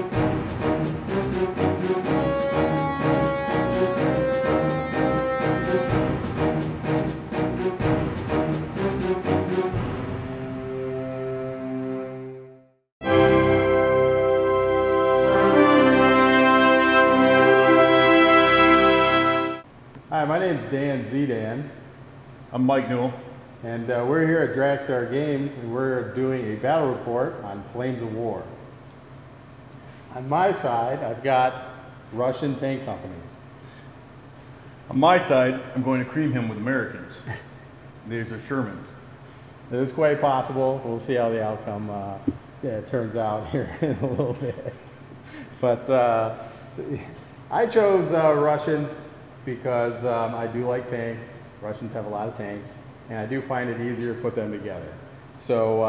Hi, my name's Dan Zdan. I'm Mike Newell. And we're here at Draxtar Games, and we're doing a battle report on Flames of War. On my side, I've got Russian tank companies. On my side, I'm going to cream him with Americans. These are Shermans. It is quite possible. We'll see how the outcome turns out here in a little bit. But I chose Russians because I do like tanks. Russians have a lot of tanks, and I do find it easier to put them together. So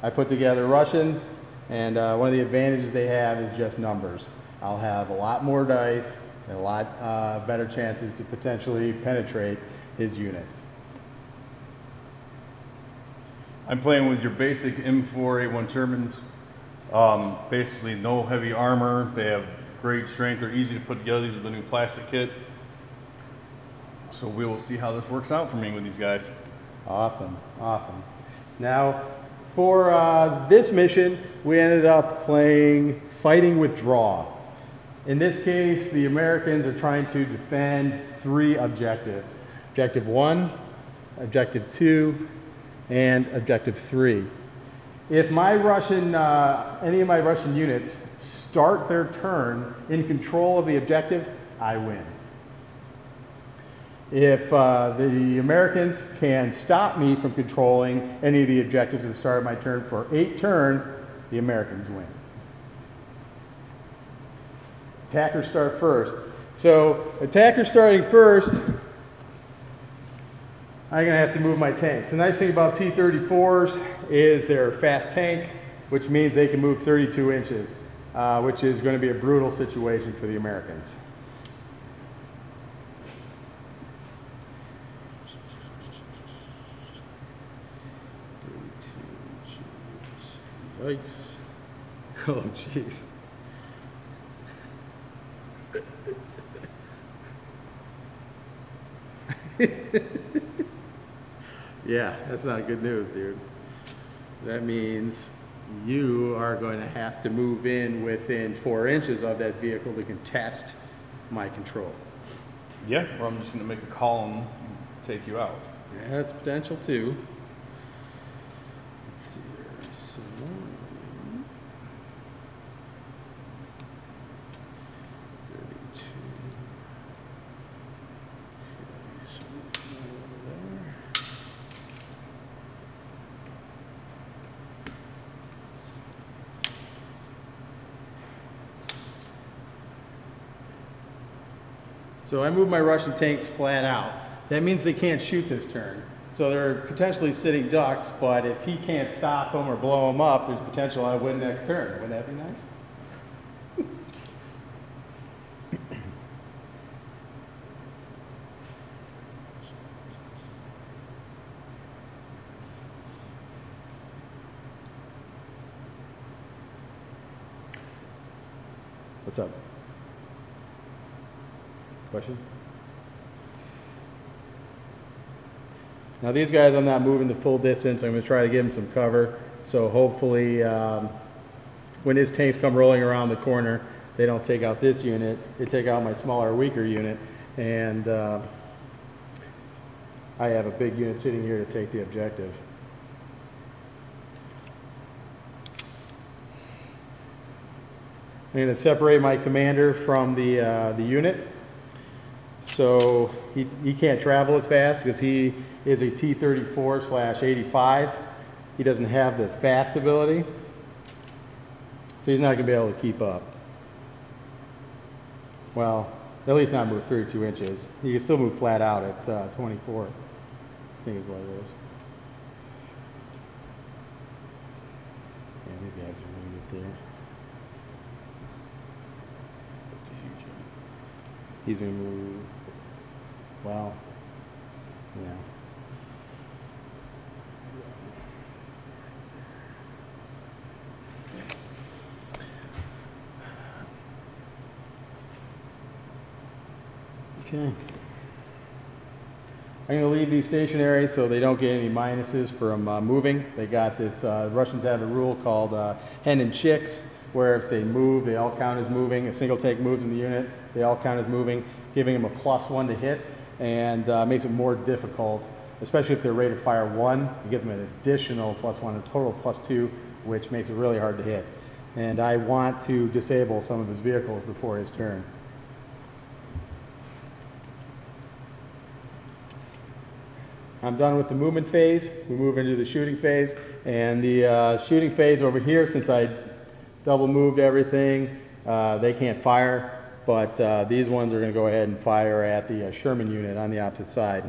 I put together Russians, and one of the advantages they have is just numbers. I'll have a lot more dice and a lot better chances to potentially penetrate his units. I'm playing with your basic M4A1 Shermans. Basically no heavy armor. They have great strength. They're easy to put together. These are the new plastic kit. So we will see how this works out for me with these guys. Awesome, awesome. Now, for this mission, we ended up playing Fighting with Draw. In this case, the Americans are trying to defend 3 objectives. Objective 1, Objective 2, and Objective 3. If my Russian, any of my Russian units start their turn in control of the objective, I win. If the Americans can stop me from controlling any of the objectives at the start of my turn for 8 turns, the Americans win. Attackers start first. So attackers starting first, I'm going to have to move my tanks. The nice thing about T-34s is they're a fast tank, which means they can move 32 inches, which is going to be a brutal situation for the Americans. Yikes. Oh, jeez. Yeah, that's not good news, dude. That means you are going to have to move in within 4 inches of that vehicle to contest my control. Yeah, or I'm just going to make a column and take you out. Yeah, that's potential too. Let's see here. So, 32. Okay, so over there. So I move my Russian tanks flat out. That means they can't shoot this turn. So they're potentially sitting ducks, but if he can't stop them or blow them up, there's potential I win next turn. Wouldn't that be nice? What's up? Question? Now these guys, I'm not moving the full distance. I'm going to try to give them some cover. So hopefully when his tanks come rolling around the corner, they don't take out this unit. They take out my smaller, weaker unit. And I have a big unit sitting here to take the objective. I'm going to separate my commander from the unit. So he can't travel as fast because he is a T-34/85. He doesn't have the fast ability. So he's not going to be able to keep up. Well, at least not move 32 inches. He can still move flat out at 24, I think is what it is. Yeah, these guys are going to get there. That's a huge unit. He's going to move, well, yeah. Okay. I'm going to leave these stationary so they don't get any minuses from moving. They got this, Russians have a rule called hen and chicks, where if they move, they all count as moving. A single take moves in the unit, they all count as moving, giving them a +1 to hit, and makes it more difficult, especially if they're rated fire 1. You give them an additional +1, a total +2, which makes it really hard to hit. And I want to disable some of his vehicles before his turn. I'm done with the movement phase. We move into the shooting phase. And the shooting phase over here, since I double moved everything, they can't fire. But these ones are going to go ahead and fire at the Sherman unit on the opposite side.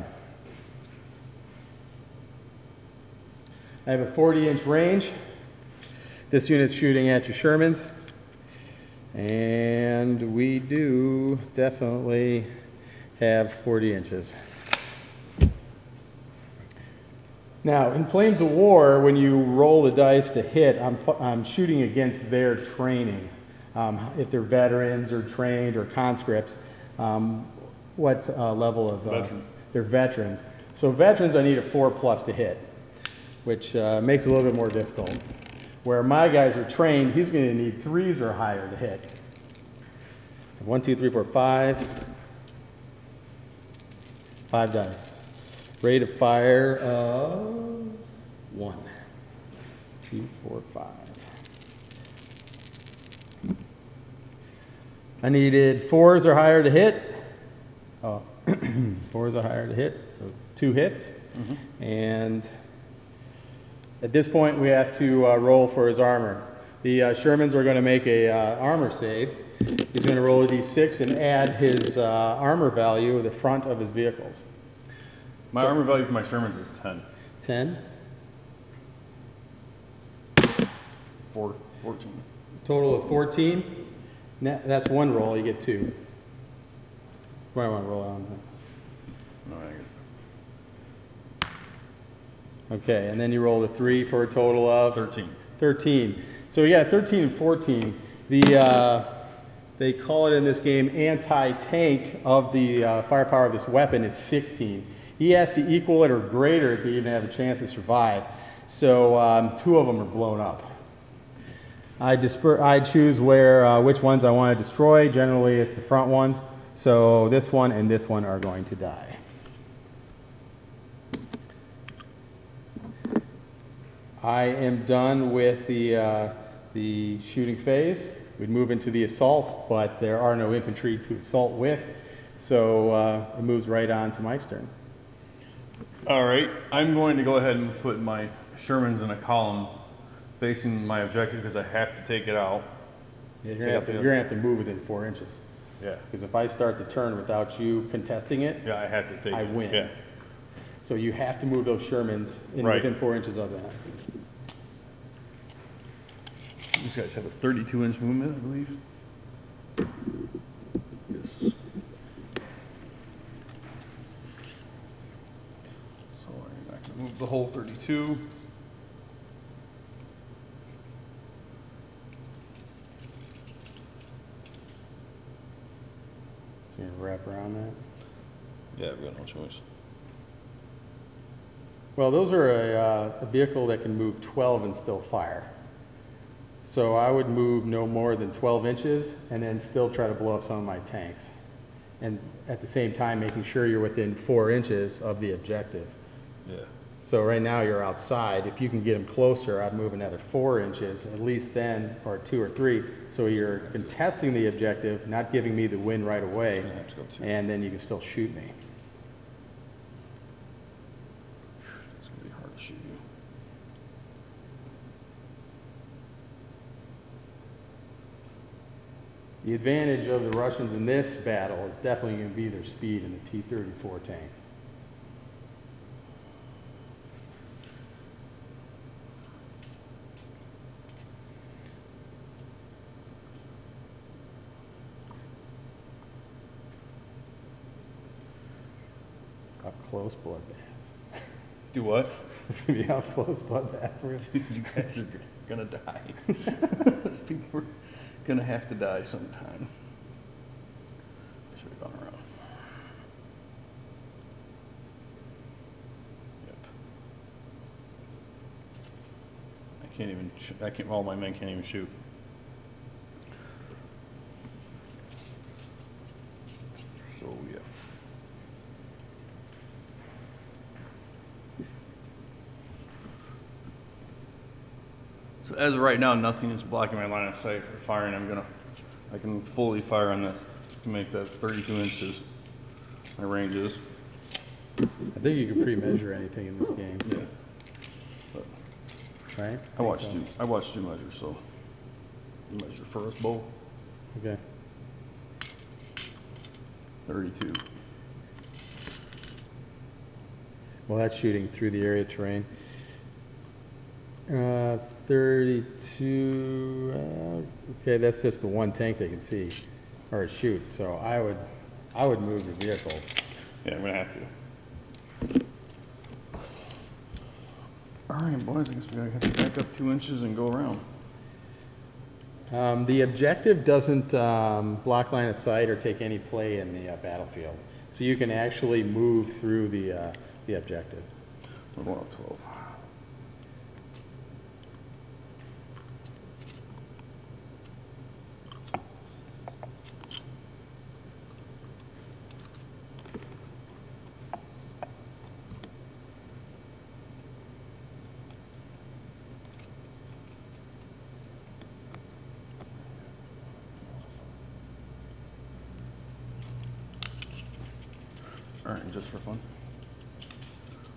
I have a 40-inch range. This unit's shooting at your Shermans. And we do definitely have 40 inches. Now, in Flames of War, when you roll the dice to hit, I'm shooting against their training. If they're veterans or trained or conscripts, what level of... Veteran. They're veterans. So veterans, I need a 4+ to hit, which makes it a little bit more difficult. Where my guys are trained, he's going to need 3s or higher to hit. 1, 2, 3, 4, 5. 5 dice. Rate of fire of 1, 2, 4, 5. I needed 4s or higher to hit. Oh, 4s or higher to hit, so 2 hits. And at this point, we have to roll for his armor. The Shermans are going to make a armor save. He's going to roll a d6 and add his armor value to the front of his vehicles. My armor value for my Shermans is 10. 10. 14. Total of 14. That's 1 roll, you get 2. What do I want to roll on that? No, I guess. Okay, and then you roll a 3 for a total of? 13. 13. So yeah, 13 and 14. They call it in this game anti-tank of the firepower of this weapon is 16. He has to equal it or greater to even have a chance to survive. So 2 of them are blown up. I choose which ones I want to destroy. Generally, it's the front ones. So this one and this one are going to die. I am done with the shooting phase. We'd move into the assault, but there are no infantry to assault with. So it moves right on to Mike's turn. All right, I'm going to go ahead and put my Shermans in a column facing my objective because I have to take it out. Yeah, you're gonna have to move within 4 inches. Yeah. Because if I start the turn without you contesting it, Yeah, I have to take it. I win. Yeah. So you have to move those Shermans Right. within 4 inches of that. These guys have a 32-inch movement, I believe. Yes. So I'm not going to move the whole 32. So you're gonna wrap around that. Yeah, I've got no choice. Well, those are a vehicle that can move 12 and still fire. So I would move no more than 12 inches and then still try to blow up some of my tanks. And at the same time, making sure you're within 4 inches of the objective. Yeah. So right now you're outside. If you can get them closer, I'd move another 4 inches, at least then, or 2 or 3. So you're contesting the objective, not giving me the win right away, I have to go 2. and then you can still shoot me. It's going to be hard to shoot you. The advantage of the Russians in this battle is definitely going to be their speed in the T-34 tank. Up close bloodbath. Do what? It's going to be up close bloodbath. You guys are going to die. People are going to have to die sometime. Should have gone around. can't even, all my men can't even shoot. So, yeah. So as of right now, nothing is blocking my line of sight for firing. I can fully fire on this to make that 32 inches. My range is. I think you can pre-measure anything in this game. Yeah. But Right? I watched you measure, so you measure for us both. Okay. 32. Well, that's shooting through the area terrain. 32, okay, that's just the one tank they can see or shoot. So I would move the vehicles. Yeah, I'm gonna have to. All right, boys, I guess we gotta have to back up 2 inches and go around. The objective doesn't block line of sight or take any play in the battlefield. So you can actually move through the objective. We're going up 12. All right, just for fun,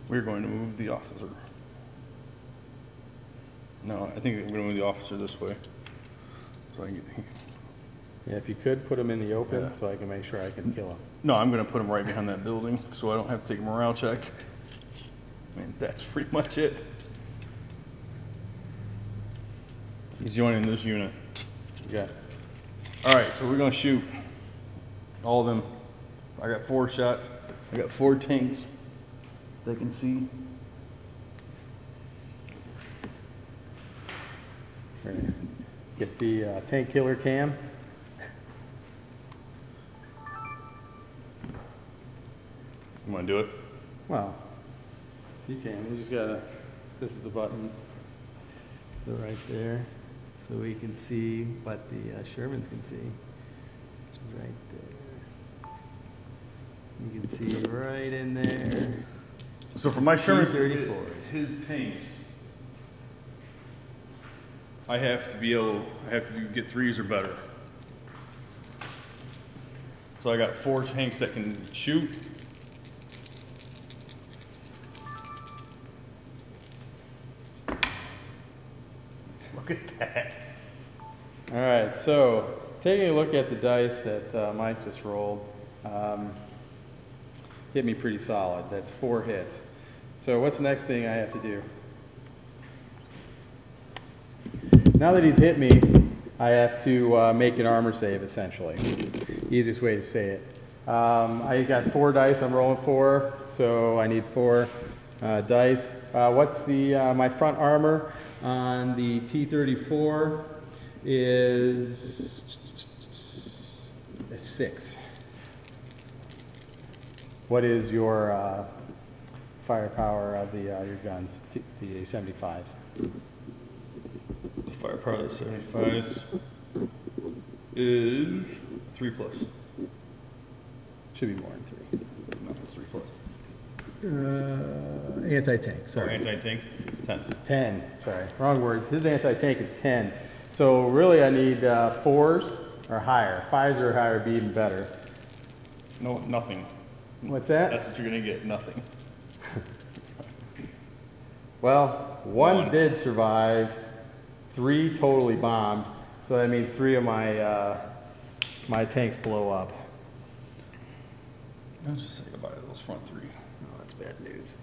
we're going to move the officer. No, I think we're going to move the officer this way, so I can get. Yeah, if you could put them in the open, Yeah. so I can make sure I can kill them. No, I'm going to put him right behind that building, so I don't have to take a morale check. I mean, that's pretty much it. He's joining this unit. Yeah. All right, so we're going to shoot all of them. I got 4 shots. I got 4 tanks they can see. We're gonna get the tank killer cam. You want to do it? Well, you can. You just gotta. This is the button. So right there, so we can see what the Shermans can see. Which is right there. You can see right in there. So for my Sherman, T-34s. his tanks, I have to get 3s or better. So I got 4 tanks that can shoot. Look at that. All right, so taking a look at the dice that Mike just rolled, hit me pretty solid. That's 4 hits. So what's the next thing I have to do? Now that he's hit me, I have to make an armor save, essentially. Easiest way to say it. I got 4 dice, I'm rolling 4, so I need 4 dice. What's my front armor on the T-34 is a 6. What is your firepower of your guns, the 75s? The firepower of the 75s is 3+. Should be more than 3. No, it's 3+. Anti-tank, sorry. Or anti-tank, 10. 10, sorry, wrong words. His anti-tank is 10. So really I need 4s or higher. 5s or higher would be even better. No, nothing. What's that? That's what you're gonna get, nothing. Well, one did survive, 3 totally bombed, so that means 3 of my tanks blow up. I'll just say goodbye to those front 3. Oh, that's bad news.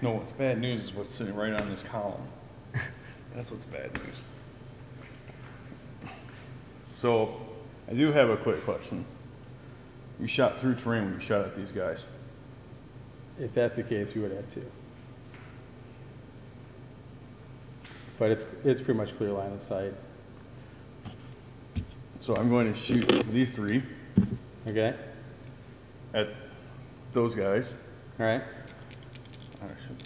No, what's bad news is what's sitting right on this column. That's what's bad news. So, I do have a quick question. You shot through terrain when you shot at these guys. If that's the case, you would have 2. But it's pretty much clear line of sight. So I'm going to shoot these 3 Okay, at those guys. all right. I should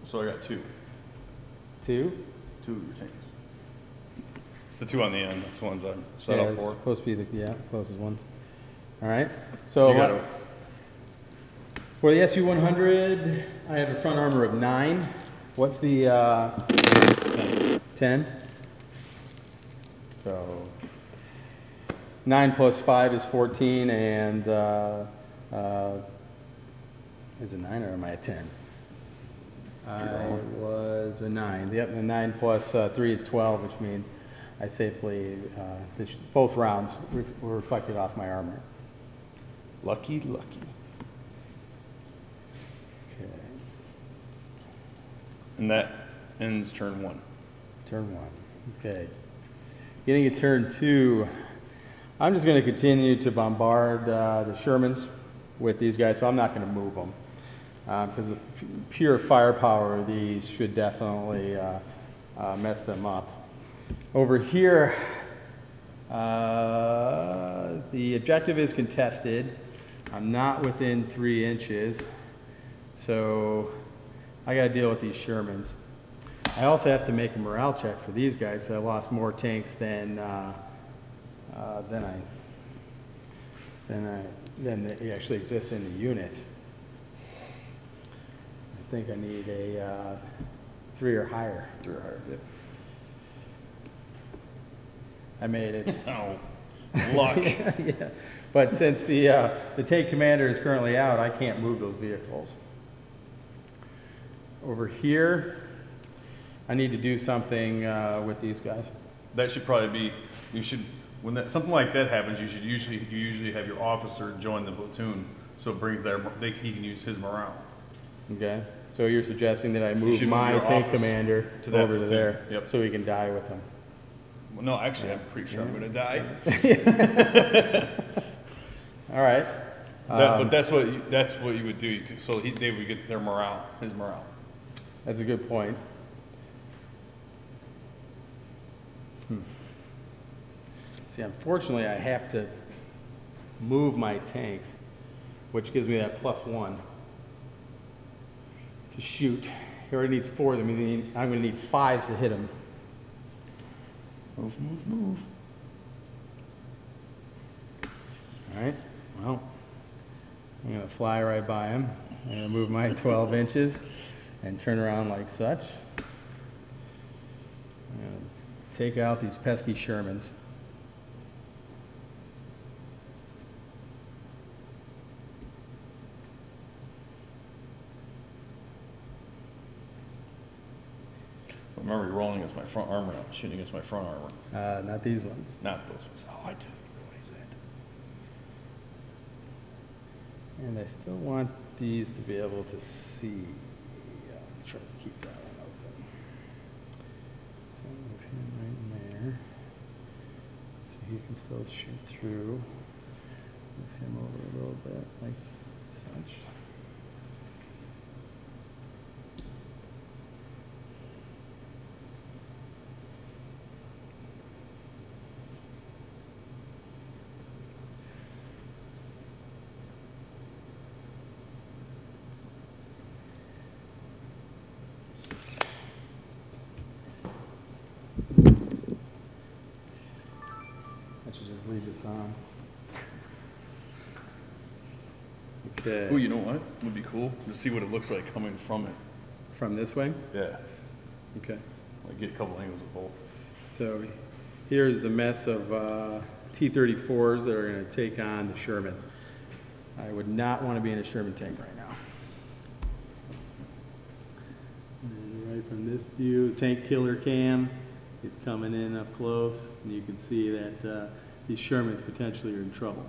So I got two. Two? Two of your tanks. It's the two on the end. That's the ones I'm set Yeah, up it's for. supposed to be the closest ones. All right. So You gotta, for the SU-100, I have a front armor of 9. What's the 10? So 9 plus 5 is 14, and is it 9 or am I at 10? I was a 9. Yep, the 9 plus 3 is 12, which means I safely, both rounds were reflected off my armor. lucky, lucky. Okay. And that ends turn 1. Turn 1. Okay. Getting to turn 2, I'm just going to continue to bombard the Shermans with these guys, so I'm not going to move them. Because the pure firepower of these should definitely mess them up. Over here, the objective is contested. I'm not within 3 inches, so I got to deal with these Shermans. I also have to make a morale check for these guys, so I lost more tanks than they actually exist in the unit. I think I need a 3 or higher. 3 or higher, yep. I made it. Oh, luck. Yeah. But since the tank commander is currently out, I can't move those vehicles. Over here, I need to do something with these guys. That should probably be, you should, when that, something like that happens, you usually have your officer join the platoon, so it brings he can use his morale. Okay. So you're suggesting that I move move my your tank office commander to that over to platoon. there, Yep. so he can die with them. Well, no, actually, I'm pretty sure I'm going to die. All right. But that's what you would do. So they would get their morale, his morale. That's a good point. See, unfortunately, I have to move my tanks, which gives me that +1 to shoot. He already needs 4 of them. I'm going to need 5s to hit him. Move, move, move. All right. Well, I'm going to fly right by him. I'm going to move my 12 inches and turn around like such. I'm going to take out these pesky Shermans. Remember, you're rolling against my front armor, not shooting against my front armor. Not these ones. Not those ones. Oh, I didn't realize that. And I still want these to be able to see. I'll try to keep that one open. So move him right in there. So he can still shoot through. Move him over a little bit, like such. I should just leave this on. Okay. Oh, you know what would be cool? To see what it looks like coming from it. From this way? Yeah. Okay. Like get a couple angles of both. So here's the mess of T-34s that are going to take on the Shermans. I would not want to be in a Sherman tank right now. And right from this view, tank killer cam is coming in up close, and you can see that these Shermans potentially are in trouble.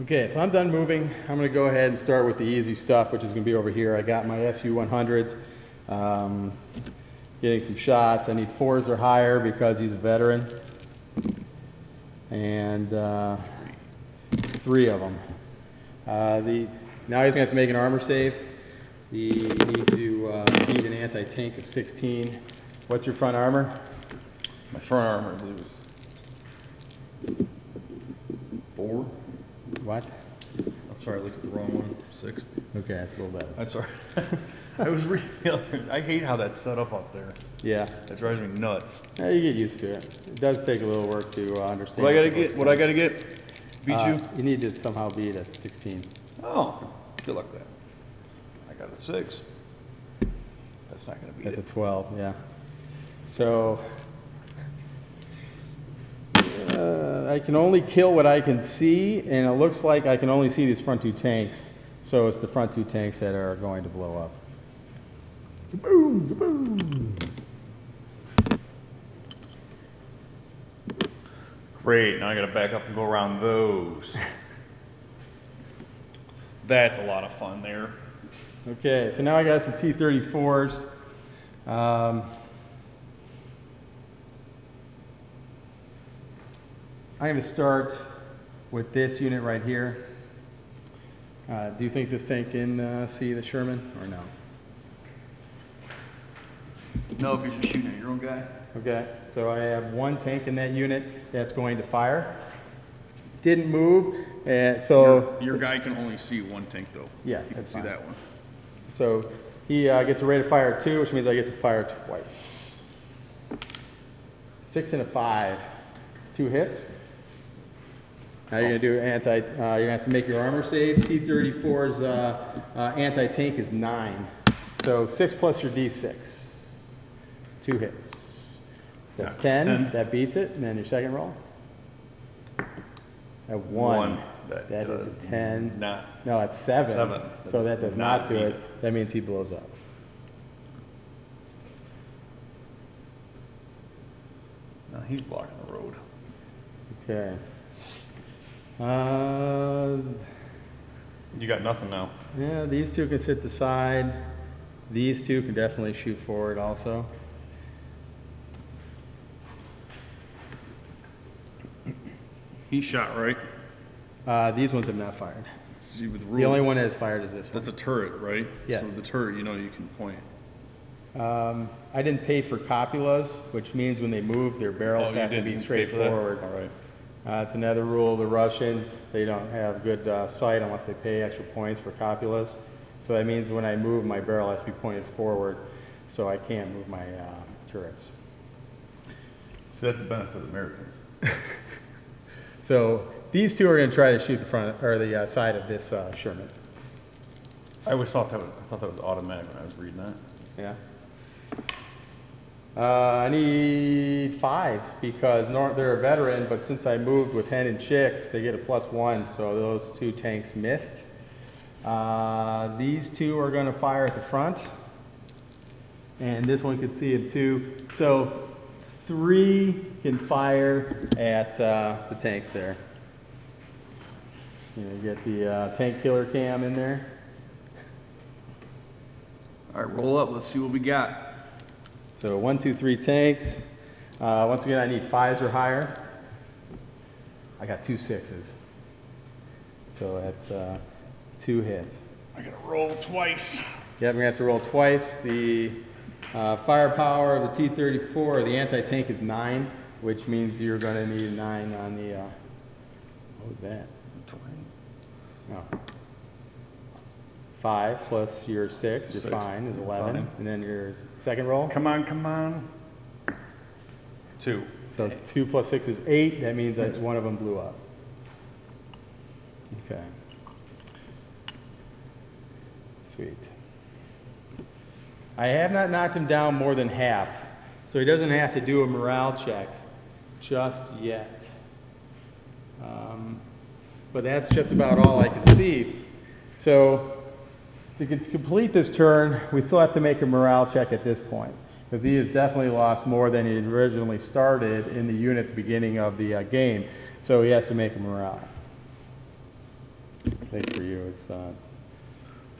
Okay, so I'm done moving. I'm going to go ahead and start with the easy stuff, which is going to be over here. I got my SU-100s, getting some shots. I need 4s or higher because he's a veteran, and 3 of them. Now he's going to have to make an armor save. You need to beat an anti-tank of 16. What's your front armor? My front armor, I believe, is 4. What? I'm sorry, I looked at the wrong one. 6. Okay, that's a little better. I'm sorry. I was reading the other. I hate how that's set up there. Yeah. That drives me nuts. Yeah, you get used to it. It does take a little work to understand. What I gotta get? Beat you? You need to somehow beat a 16. Oh, good luck with that. I got a 6. That's not gonna beat That's it. a 12, yeah. So, I can only kill what I can see, and it looks like I can only see these front 2 tanks. So it's the front 2 tanks that are going to blow up. Boom, boom. Great, now I gotta back up and go around those. That's a lot of fun there. Okay, so now I got some T-34s. I'm going to start with this unit right here. Do you think this tank can see the Sherman or no? No, because you're shooting at your own guy. Okay, so I have 1 tank in that unit that's going to fire. Didn't move, so... Your guy can only see 1 tank though. Yeah, You can that's see fine. that one. So he gets a rate of fire 2, which means I get to fire twice. 6 and a 5. It's 2 hits. Now you're gonna do you're gonna have to make your armor save. T-34's anti-tank is 9. So 6 plus your D6. 2 hits. That's 10. That beats it. And then your second roll. At 1. That is a 10. No, it's 7. 7. So that does not do it. That means he blows up. No, he's blocking the road. Okay. You got nothing now. Yeah, these 2 can sit the side. These 2 can definitely shoot forward also. He shot right. These ones have not fired. See, with The only one that has fired is this one. That's a turret, right? Yes. So the turret, you know, you can point. I didn't pay for copulas, which means when they move, their barrels have to be straightforward. All right. It's another rule of the Russians. They don't have good sight unless they pay extra points for copulas. So that means when I move, my barrel has to be pointed forward, so I can't move my turrets. So that's the benefit of Americans. So these 2 are going to try to shoot the front or the side of this Sherman. I always thought that was automatic when I was reading that. Yeah. I need 5s because they're a veteran, but since I moved with hen and chicks, they get a +1, so those 2 tanks missed. These 2 are going to fire at the front, and this one could see him too. So 3 can fire at the tanks there. You get the tank killer cam in there. All right, roll up. Let's see what we got. So 1, 2, 3 tanks. Once again, I need 5s or higher. I got 2 6s. So that's 2 hits. I gotta roll twice. Yep, we're gonna have to roll twice. The firepower of the T-34, or the anti-tank, is 9, which means you're gonna need a 9 on the, what was that? 20. Oh. 5 plus your 6, you're 6. fine, is 11. Fine. And then your second roll. Come on, come on. 2. So 2 plus 6 is 8. That means that one of them blew up. Okay. Sweet. I have not knocked him down more than half, so he doesn't have to do a morale check just yet. But that's just about all I can see. So to complete this turn, we still have to make a morale check at this point, because he has definitely lost more than he originally started in the unit at the beginning of the game. So he has to make a morale. I think for you it's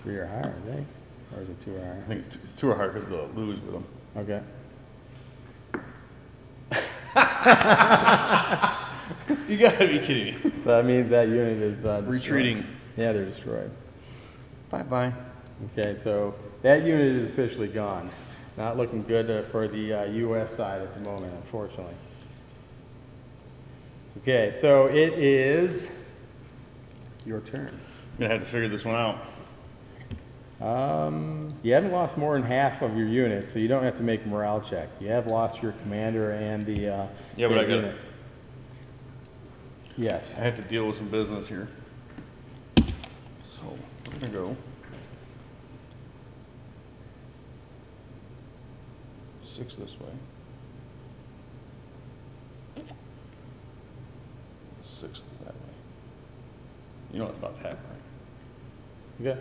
3 or higher, I think. Or is it 2 or higher? I think it's 2 or higher because they'll lose with them. Okay. You gotta be kidding me. So that means that unit is Retreating. Yeah, they're destroyed. Bye-bye. Okay, so that unit is officially gone. Not looking good for the US side at the moment, unfortunately. Okay, so it is your turn. I'm gonna have to figure this one out. You haven't lost more than half of your units, so you don't have to make a morale check. You have lost your commander and the Yeah, but I got unit. Yes. I have to deal with some business here. So we're gonna go 6 this way. 6 that way. You know it's about half, right? Okay.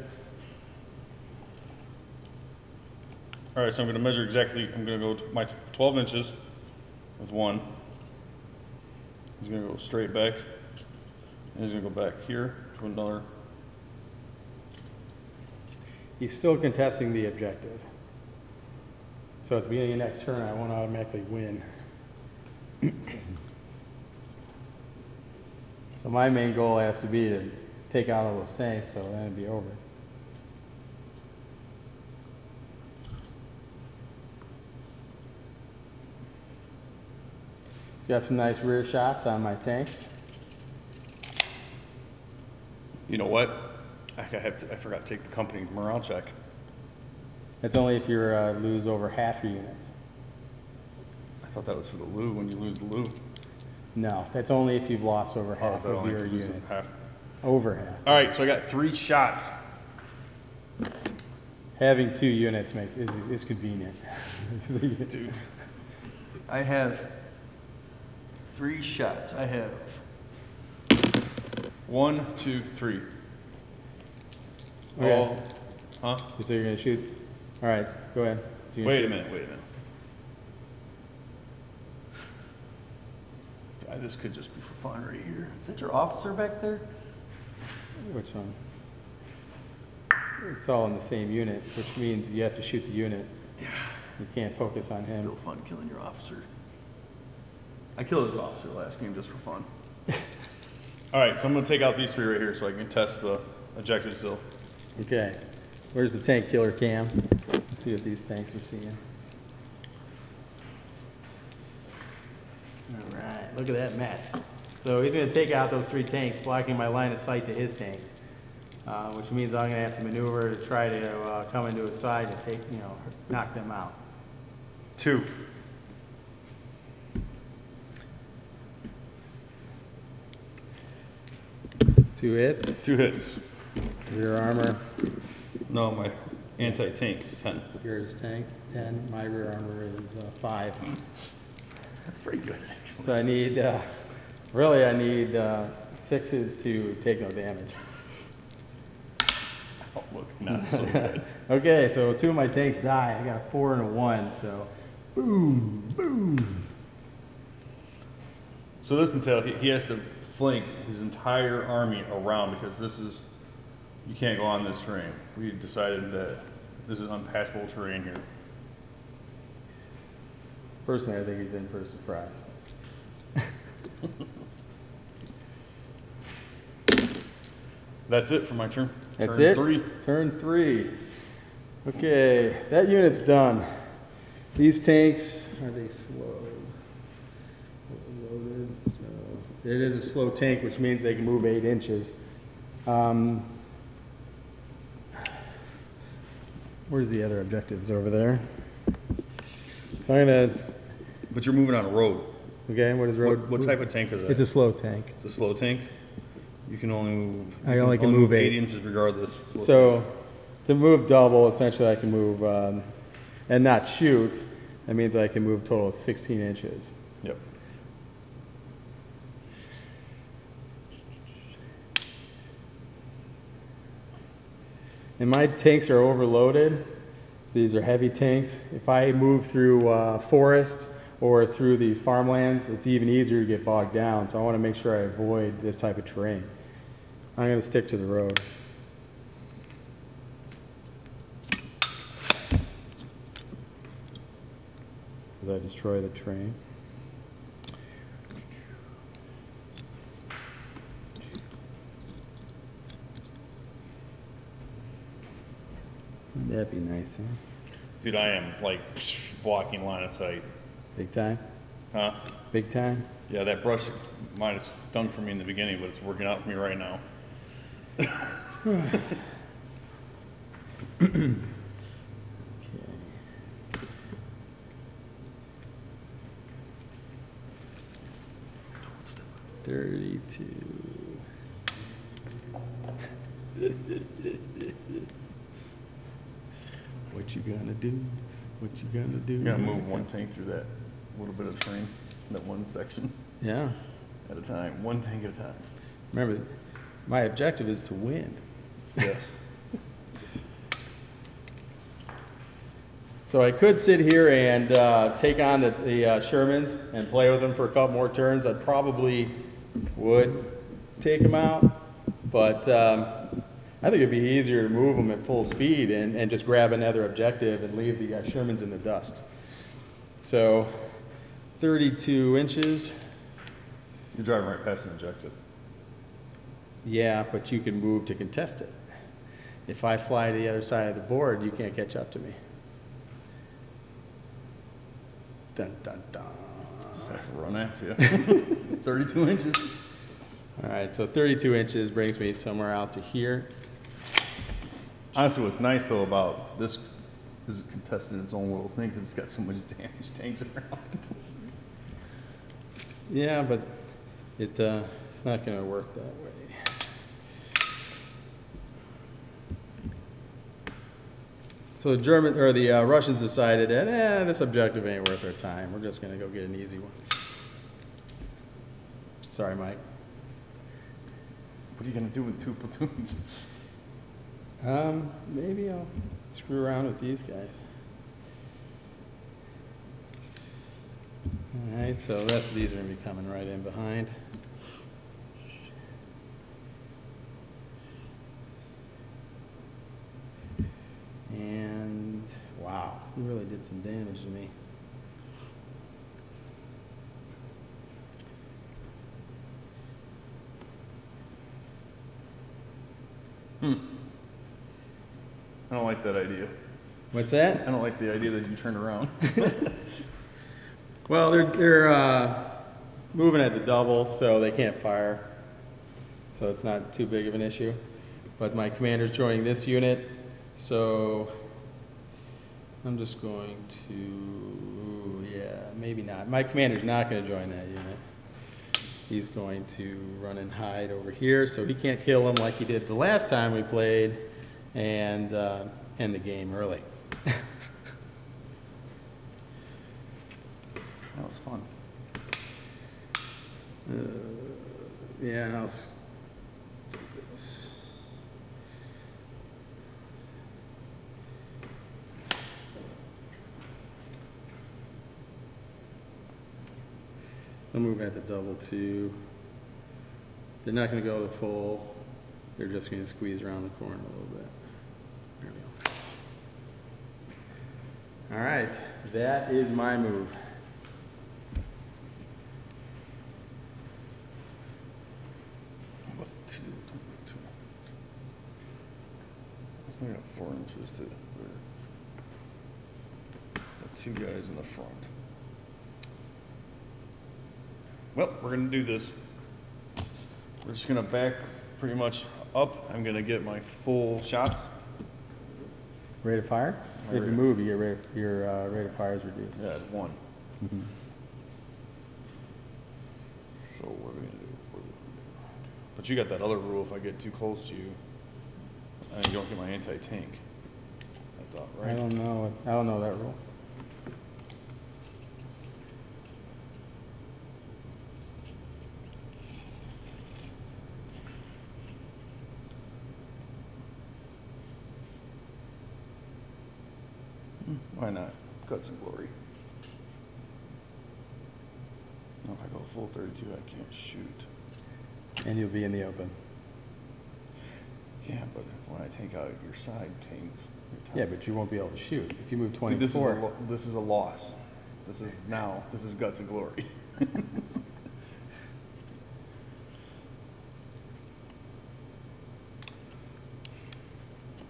All right, so I'm going to measure exactly. I'm going to go to my 12 inches with 1. He's going to go straight back. And he's going to go back here to another. He's still contesting the objective. So at the beginning of next turn, I won't automatically win. So my main goal has to be to take out all those tanks, so then it'd be over. Got some nice rear shots on my tanks. You know what? I forgot to take the company morale check. It's only if you lose over half your units. I thought that was for the loo, when you lose the loo. No, that's only if you've lost over half of your units. Over half. All right, so I got 3 shots. Having 2 units is convenient. Dude, I have 3 shots. I have 1, 2, 3. Okay. All, huh? So you're gonna shoot? All right, go ahead. So Wait a minute. God, this could just be for fun right here. Is that your officer back there? Which one? It's all in the same unit, which means you have to shoot the unit. Yeah. You can't focus on him. Still fun killing your officer. I killed his officer last game just for fun. All right, so I'm going to take out these 3 right here so I can test the objective still. Okay. Where's the tank killer cam? Let's see what these tanks are seeing. All right, look at that mess. So he's going to take out those 3 tanks, blocking my line of sight to his tanks, which means I'm going to have to maneuver to try to come into his side and take, knock them out. 2. Two hits. 2 hits. Rear armor. No, my anti-tank is 10. Yours tank 10. My rear armor is 5. That's pretty good, actually. So I need, really I need 6s to take no damage. Oh, look, not so good. Okay, so 2 of my tanks die. I got a 4 and a 1, so boom, boom. So this entails he has to flank his entire army around because this is, you can't go on this terrain. We decided that this is unpassable terrain here. Personally, I think he's in for a surprise. That's it for my turn. That's Turn it? 3. Turn 3. Okay, that unit's done. These tanks, are they slow? Loaded. So it is a slow tank, which means they can move 8 inches. Where's the other objectives over there? So I'm gonna. But you're moving on a road. Okay, what is road? What type of tank is that? It's a slow tank. It's a slow tank. You can only move. I only can move 8 inches regardless. So to move double, essentially I can move and not shoot. That means I can move a total of 16 inches. Yep. And my tanks are overloaded. These are heavy tanks. If I move through forest or through these farmlands, it's even easier to get bogged down. So I want to make sure I avoid this type of terrain. I'm going to stick to the road. As I destroy the terrain. That'd be nice, huh? Dude, I am like blocking line of sight. Big time? Huh? Big time? Yeah, that brush might have stung for me in the beginning, but it's working out for me right now. Okay. 32. What you gonna do? What you gonna do? You gotta move one tank through that little bit of terrain, that one section Yeah. at a time, one tank at a time. Remember, my objective is to win. Yes. So I could sit here and take on the Shermans and play with them for a couple more turns. I probably would take them out, but I think it'd be easier to move them at full speed and just grab another objective and leave the Shermans in the dust. So 32 inches. You're driving right past an objective. Yeah, but you can move to contest it. If I fly to the other side of the board, you can't catch up to me. Dun, dun, dun. Just have to run after you. 32 inches. All right, so 32 inches brings me somewhere out to here. Honestly, what's nice though about this is it contested its own little thing because it's got so much damage tanks around it. Yeah, but it's not going to work that way. So the Russians decided that this objective ain't worth our time. We're just going to go get an easy one. Sorry, Mike. What are you gonna do with 2 platoons? Maybe I'll screw around with these guys. All right, so the rest of these are going to be coming right in behind. And wow, he really did some damage to me. I don't like that idea. What's that? I don't like the idea that you turn around. Well, they're moving at the double, so they can't fire. So it's not too big of an issue. But my commander's joining this unit, so I'm just going to, yeah, maybe not. My commander's not going to join that unit. He's going to run and hide over here, so he can't kill him like he did the last time we played, and end the game early. That was fun. Yeah, I'll do this. I'll move at the double too. They're not going to go the full. They're just going to squeeze around the corner a little bit. There we go. All right, that is my move. I got 4 inches to there. Got 2 guys in the front. Well, we're gonna do this. We're just gonna back pretty much up. I'm gonna get my full shots. Rate of fire? If you move, you get your rate of fire is reduced. Yeah, it's 1. Mm-hmm. So what are we gonna do? But you got that other rule, if I get too close to you, and you don't get my anti-tank. I thought, right? I don't know that rule. Why not? Guts and glory. No, if I go full 32, I can't shoot. And you'll be in the open. Yeah, but when I take out your side tanks, Yeah, but you won't be able to shoot. If you move 24. Dude, this is a loss. This is guts and glory.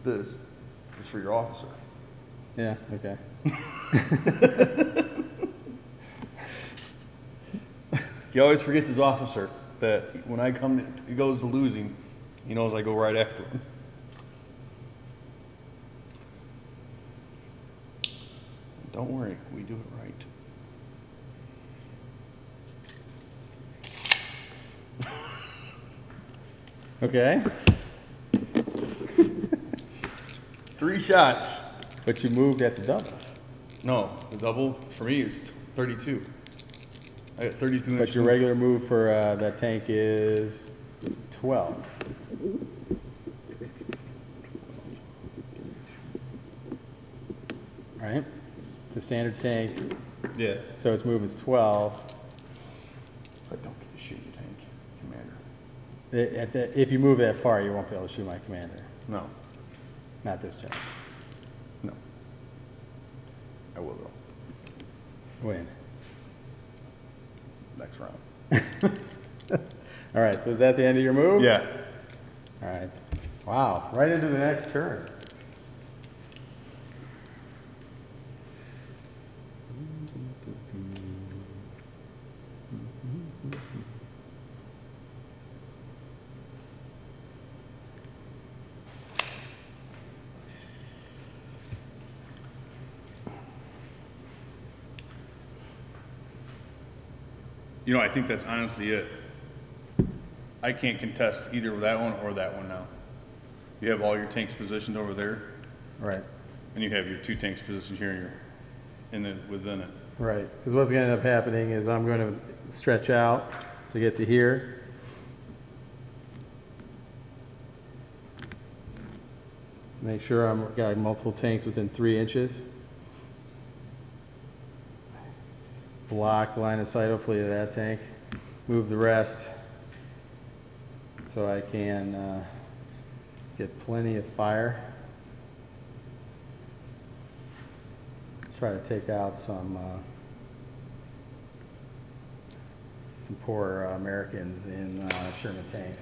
This is for your officer. Yeah, okay. He always forgets his officer, that when I come, he goes to losing, he knows I go right after him. Don't worry, we do it right. Okay. 3 shots. But you moved at the double. No, the double for me is 32. I got 32 But your regular move for that tank is 12. Right? It's a standard tank, Yeah. so its move is 12. It's like, don't get to shoot your tank, commander. If you move that far, you won't be able to shoot my commander. No, Not this turn. no. I will though, Win. next round. All right, so is that the end of your move? Yeah. All right. Wow, right into the next turn. You know, I think that's honestly it. I can't contest either that one or that one now. You have all your tanks positioned over there, Right. and you have your 2 tanks positioned here within it. Right, because what's going to end up happening is I'm going to stretch out to get to here. Make sure I've got multiple tanks within 3 inches. Block the line of sight, hopefully, to that tank. Move the rest so I can get plenty of fire. Try to take out some poor Americans in Sherman tanks.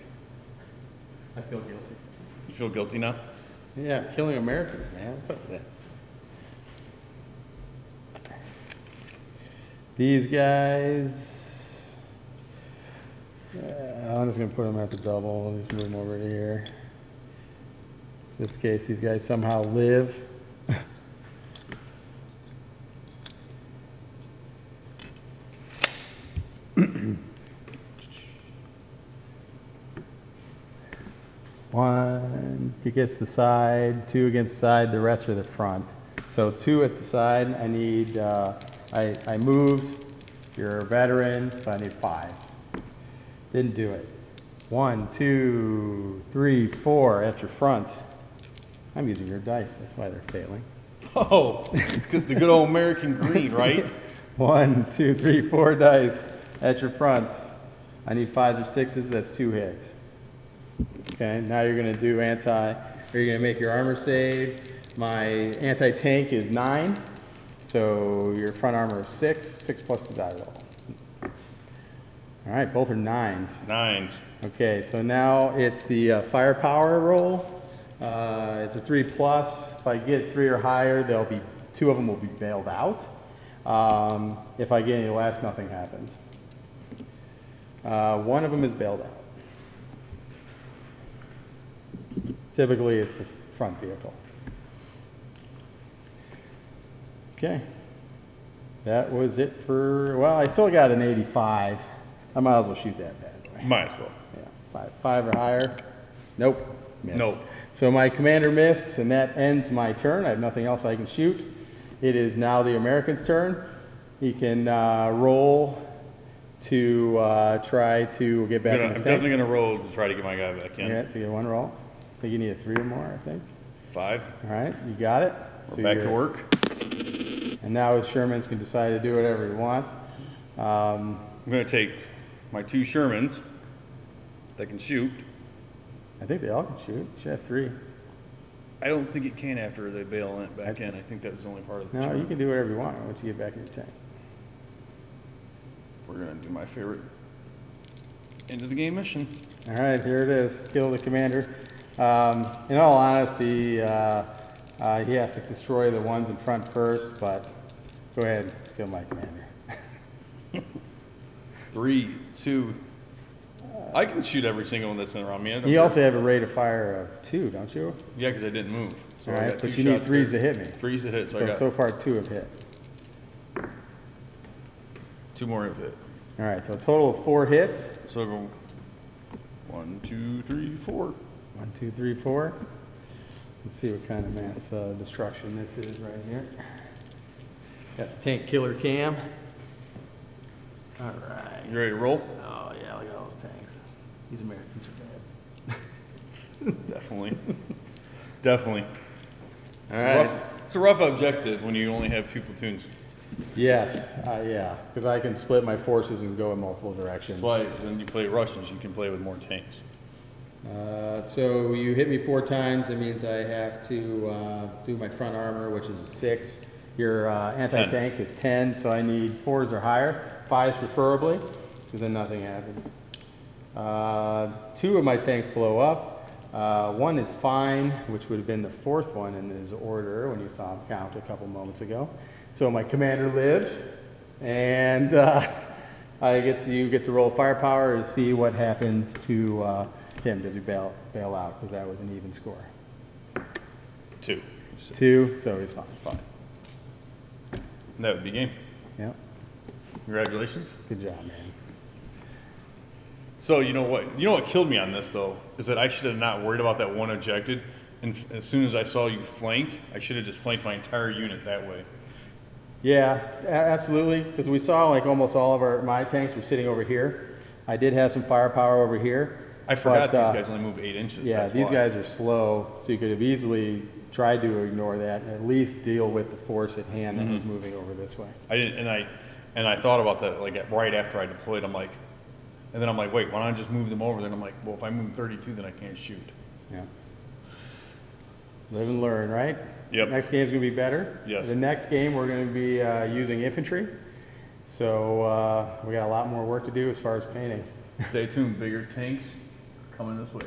I feel guilty. You feel guilty now? Yeah, killing Americans, man. What's up with that? These guys, I'm just going to put them at the double. Just move them over to here. In this case, these guys somehow live. One against the side, 2 against the side, the rest are the front. So 2 at the side, I need, I moved, you're a veteran, so I need 5. Didn't do it. 1, 2, 3, 4 at your front. I'm using your dice, that's why they're failing. Oh, it's the good old American green, right? 1, 2, 3, 4 dice at your front. I need 5s or 6s, that's 2 hits. Okay, now you're going to do you're going to make your armor save. My anti-tank is 9, so your front armor is 6 plus the die roll. All right, both are 9s. 9s. Okay, so now it's the firepower roll. It's a 3 plus. If I get 3 or higher, 2 of them will be bailed out. If I get any less, nothing happens. 1 of them is bailed out. Typically, it's the front vehicle. Okay. That was it for, well, I still got an 85. I might as well shoot that bad boy. Might as well. Yeah, 5 or higher. Nope. Miss. Nope. So my commander missed, and that ends my turn. I have nothing else I can shoot. It is now the American's turn. He can roll to try to get back in his I'm tank. definitely going to roll to try to get my guy back in. Yeah, so you get 1 roll. I think you need a 3 or more, I think. 5. All right, you got it. We're back to work. And now his Shermans can decide to do whatever he wants. I'm going to take my 2 Shermans that can shoot. I think they all can shoot. You should have 3. I don't think it can after they bail it back in. I think that was only part of the No, turn. you can do whatever you want once you get back in your tank. We're going to do my favorite end of the game mission. All right, here it is. Kill the commander. In all honesty, He has to destroy the ones in front first, but go ahead and kill my commander. 3, 2. I can shoot every single one that's in around me. I don't You care. also have a rate of fire of 2, don't you? Yeah, because I didn't move. So All I right, got but 2 you need shots 3s there. to hit me. 3s to hit, so I So, got so far 2 have hit. 2 more have hit. All right, so a total of 4 hits. So I go 1, 2, 3, 4. 1, 2, 3, 4. Let's see what kind of mass destruction this is right here. Got the tank killer cam. All right. You ready to roll? Oh yeah, look at all those tanks. These Americans are dead. Definitely. Definitely. All right. It's a rough objective when you only have 2 platoons. Yes, yeah, because I can split my forces and go in multiple directions. That's why when you play Russians, you can play with more tanks. So you hit me 4 times. That means I have to do my front armor, which is a 6. Your anti-tank is 10, so I need 4s or higher. 5s preferably, because then nothing happens. 2 of my tanks blow up. 1 is fine, which would have been the 4th one in his order when you saw him count a couple moments ago. So my commander lives, and you get to roll firepower to see what happens to him. Does he bail out? Because that was an even score. 2. 2, so he's fine. Fine. And that would be game. Yep. Congratulations. Good job, man. So you know what killed me on this though is that I should have not worried about that one objective, and as soon as I saw you flank, I should have just flanked my entire unit that way. Yeah, absolutely. Because we saw like almost all of my tanks were sitting over here. I did have some firepower over here. I forgot but, these guys only move 8 inches. Yeah, that's these why. guys are slow, so you could have easily tried to ignore that and at least deal with the force at hand that was moving over this way. I didn't, and I thought about that like right after I deployed. I'm like, and then I'm like, wait, why don't I just move them over? Then I'm like, well, if I move 32, then I can't shoot. Yeah. Live and learn, right? Yep. Next game's gonna be better. Yes. The next game we're gonna be using infantry, so we got a lot more work to do as far as painting. Stay tuned, bigger tanks coming this way.